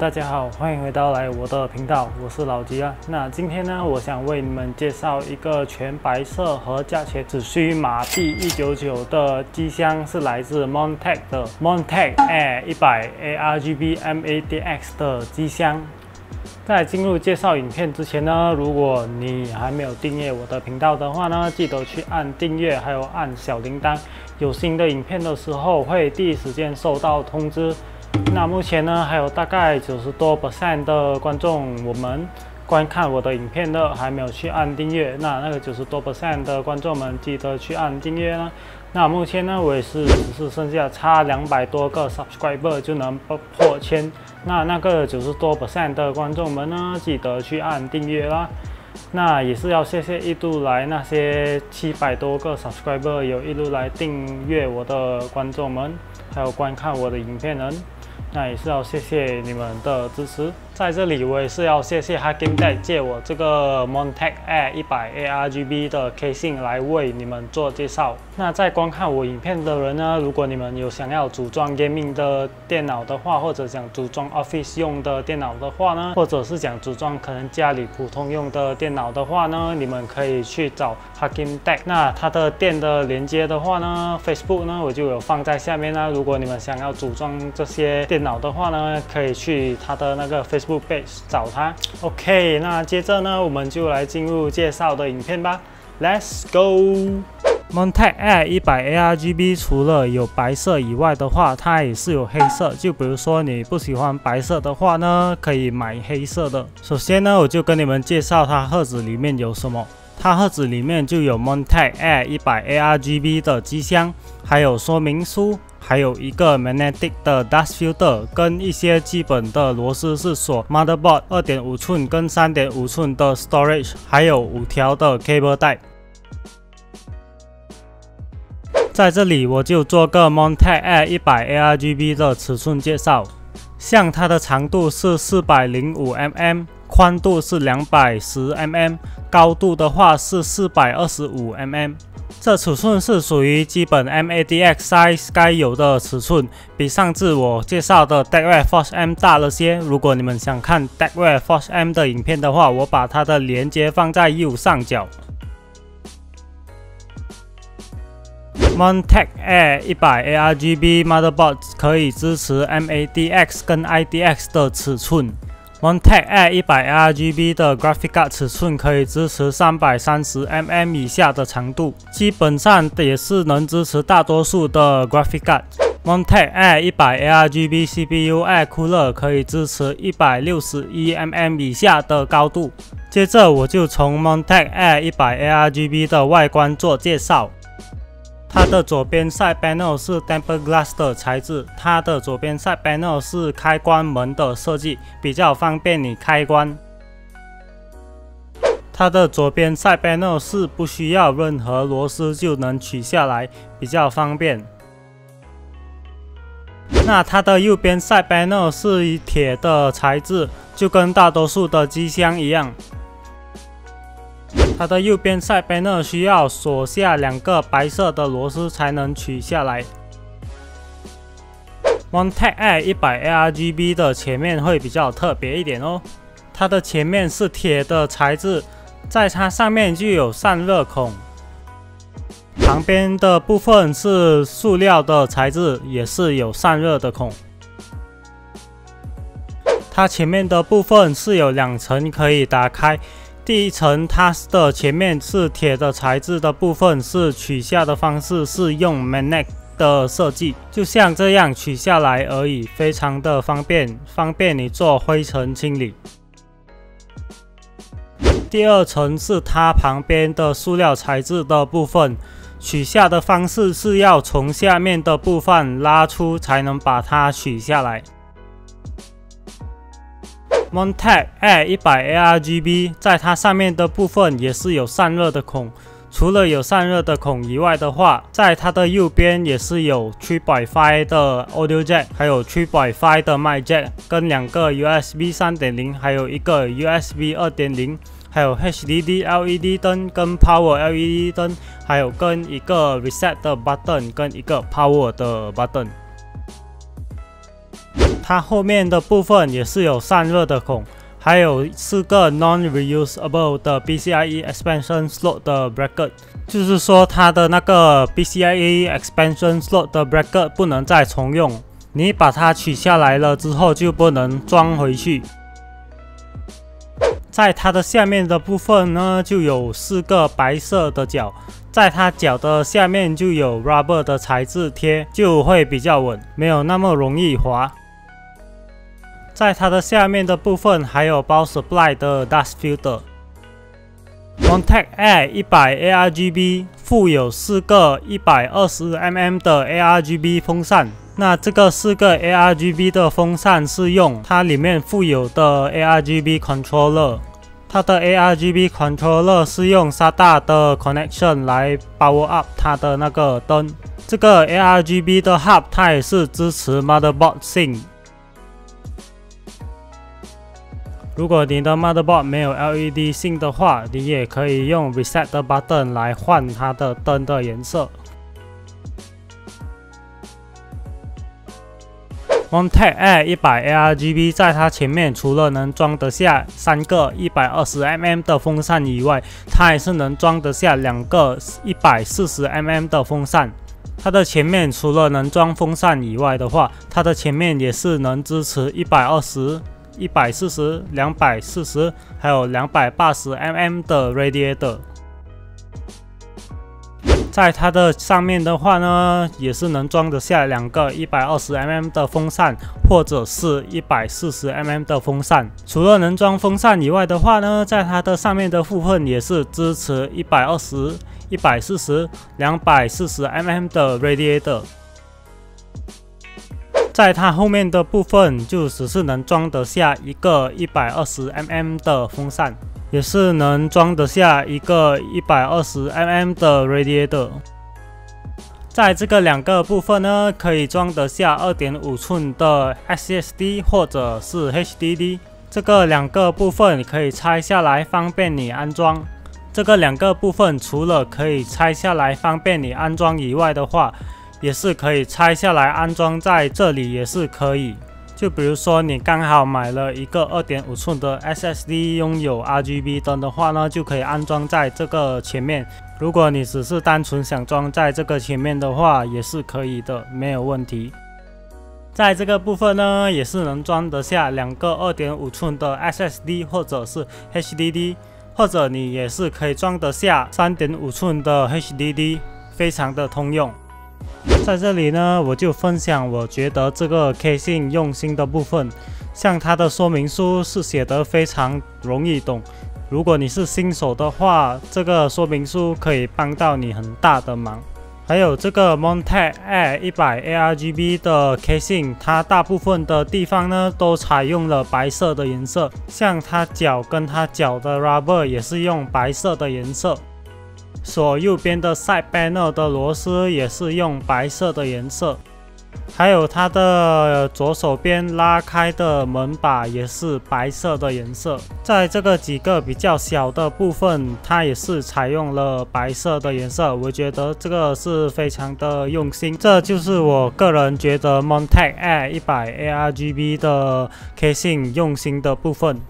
大家好，欢迎回到我的频道，我是老吉啊。那今天呢，我想为你们介绍一个全白色和价钱只需马币199的机箱，是来自 Montech 的 Montech Air 100 ARGB MADX 的机箱。在进入介绍影片之前呢，如果你还没有订阅我的频道的话呢，记得去按订阅，还有按小铃铛，有新的影片的时候会第一时间收到通知。那目前呢，还有大概90多%的观众，我们观看我的影片的还没有去按订阅，那个90多% 的观众们记得去按订阅呢。那目前呢，我也是只是剩下差200多个 subscriber 就能破1000，那个90多% 的观众们呢，记得去按订阅啦。那也是要谢谢一路来那些700多个 subscriber 有一路来订阅我的观众们，还有观看我的影片人。那也是要谢谢你们的支持，在这里我也是要谢谢 HackGameTech 借我这个 Montech Air 100 ARGB 的 casing 来为你们做介绍。那在观看我影片的人呢，如果你们有想要组装 gaming 的电脑的话，或者想组装 Office 用的电脑的话呢，或者是想组装可能家里普通用的电脑的话呢，你们可以去找 HackGameTech。那它的店的连接的话呢 ，Facebook 呢我就有放在下面啦。如果你们想要组装这些电脑的话呢，可以去它的那个 Facebook page 找它。OK， 那接着呢，我们就来进入介绍的影片吧。Let's go。Montech Air 100 ARGB 除了有白色以外的话，它也是有黑色。就比如说你不喜欢白色的话呢，可以买黑色的。首先呢，我就跟你们介绍它盒子里面有什么。它盒子里面就有 Montech Air 100 ARGB 的机箱，还有说明书，还有一个 magnetic 的 dust filter， 跟一些基本的螺丝是锁 motherboard 2.5寸跟3.5寸的 storage， 还有5条的 cable 带。在这里我就做个 Montech Air 100 ARGB 的尺寸介绍，像它的长度是405 mm， 宽度是210 mm， 高度的话是425 mm。这尺寸是属于基本 MADX size 该有的尺寸，比上次我介绍的 TechRed Force M 大了些。如果你们想看 TechRed Force M 的影片的话，我把它的连接放在右上角。Montech Air 100 ARGB motherboard 可以支持 MADX 跟 IDX 的尺寸。Montech Air 100 ARGB 的 Graphic Card 尺寸可以支持330 mm 以下的长度，基本上也是能支持大多数的 Graphic Card。Montech Air 100 ARGB CPU Air Cooler 可以支持161 mm 以下的高度。接着我就从 Montech Air 100 ARGB 的外观做介绍。它的左边 side panel 是 tempered glass 的材质，它的左边 side panel 是开关门的设计，比较方便你开关。它的左边 side panel 是不需要任何螺丝就能取下来，比较方便。那它的右边 side panel 是以铁的材质，就跟大多数的机箱一样。它的右边 side panel 需要锁下2个白色的螺丝才能取下来。Montech Air 100 ARGB 的前面会比较特别一点哦，它的前面是铁的材质，在它上面就有散热孔。旁边的部分是塑料的材质，也是有散热的孔。它前面的部分是有2层可以打开。第一层它的前面是铁的材质的部分，是取下的方式是用 magnet 的设计，就像这样取下来而已，非常的方便你做灰尘清理。第二层是它旁边的塑料材质的部分，取下的方式是要从下面的部分拉出才能把它取下来。Montech Air 100 ARGB 在它上面的部分也是有散热的孔，除了有散热的孔以外的话，在它的右边也是有 3.5 的 Audio Jack， 还有 3.5 的 Mic Jack， 跟2个 USB 3.0， 还有一个 USB 2.0， 还有 HDD LED 灯跟 Power LED 灯，还有跟一个 Reset 的 button 跟一个 Power 的 button。它后面的部分也是有散热的孔，还有4个 non-reusable 的 PCIe expansion slot 的 bracket， 就是说它的那个 PCIe expansion slot 的 bracket 不能再重用，你把它取下来了之后就不能装回去。在它的下面的部分呢，就有4个白色的角，在它角的下面就有 rubber 的材质贴，就会比较稳，没有那么容易滑。在它的下面的部分还有包 supply 的 dust filter。Montec Air 100 ARGB 附有4个 120mm 的 ARGB 风扇。那这个4个 ARGB 的风扇是用它里面附有的 ARGB controller， 它的 ARGB controller 是用 SATA 的 connection 来 power up 它的那个灯。这个 ARGB 的 hub 它也是支持 motherboard sync。如果你的 motherboard 没有 LED sync的话，你也可以用 reset 的 button 来换它的灯的颜色。Montec Air 100 ARGB 在它前面除了能装得下3个 120mm 的风扇以外，它还是能装得下2个 140mm 的风扇。它的前面除了能装风扇以外的话，它的前面也是能支持120、140、240还有280mm 的 radiator。在它的上面的话呢，也是能装得下2个 120mm 的风扇，或者是 140mm 的风扇。除了能装风扇以外的话呢，在它的上面的部分也是支持120、140、240mm 的 radiator。在它后面的部分就只是能装得下1个 120mm 的风扇，也是能装得下1个 120mm 的 radiator。在这个2个部分呢，可以装得下 2.5 寸的 SSD 或者是 HDD。这个2个部分可以拆下来方便你安装。这个2个部分除了可以拆下来方便你安装以外的话，也是可以拆下来安装在这里也是可以。就比如说你刚好买了一个 2.5 寸的 SSD， 拥有 RGB 灯的话呢，就可以安装在这个前面。如果你只是单纯想装在这个前面的话，也是可以的，没有问题。在这个部分呢，也是能装得下2个 2.5 寸的 SSD 或者是 HDD， 或者你也是可以装得下 3.5 寸的 HDD， 非常的通用。在这里呢，我就分享我觉得这个 casing 用心的部分。像它的说明书是写得非常容易懂，如果你是新手的话，这个说明书可以帮到你很大的忙。还有这个 Montec Air 100 ARGB 的 casing， 它大部分的地方呢都采用了白色的颜色，像它脚跟它脚的 rubber 也是用白色的颜色。左右边的 side panel 的螺丝也是用白色的颜色，还有它的左手边拉开的门把也是白色的颜色。在这个几个比较小的部分，它也是采用了白色的颜色，我觉得这个是非常的用心。这就是我个人觉得 Montec Air 100 ARGB 的 casing 用心的部分。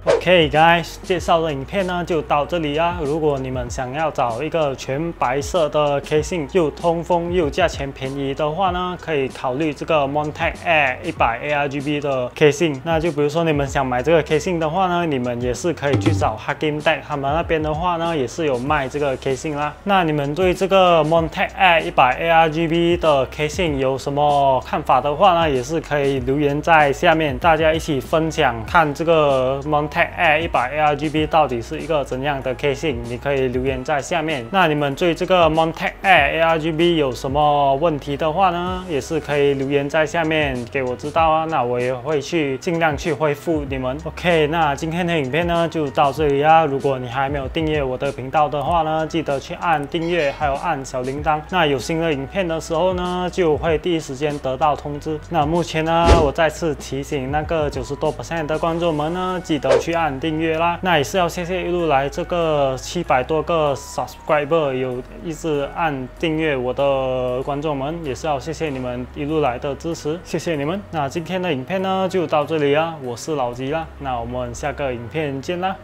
OK guys， 介绍的影片呢就到这里啊。如果你们想要找一个全白色的 casing， 又通风又价钱便宜的话呢，可以考虑这个 Montec Air 100 ARGB 的 casing。那就比如说你们想买这个 casing 的话呢，你们也是可以去找 Hakim Tech， 他们那边的话呢也是有卖这个 casing 啦。那你们对这个 Montec Air 100 ARGB 的 casing 有什么看法的话呢，也是可以留言在下面，大家一起分享看这个 Montec Air 100 ARGB 到底是一个怎样的 casing， 你可以留言在下面。那你们对这个 Montec Air ARGB 有什么问题的话呢，也是可以留言在下面给我知道啊，那我也会尽量去回复你们。OK， 那今天的影片呢就到这里啊。如果你还没有订阅我的频道的话呢，记得去按订阅，还有按小铃铛。那有新的影片的时候呢，就会第一时间得到通知。那目前呢，我再次提醒那个90多% 的观众们呢，记得去按订阅啦。那也是要谢谢一路来这个700多个 subscriber 有一直按订阅我的观众们，也是要谢谢你们一路来的支持，谢谢你们。那今天的影片呢就到这里啦，我是老吉啦，那我们下个影片见啦，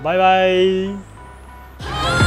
拜拜。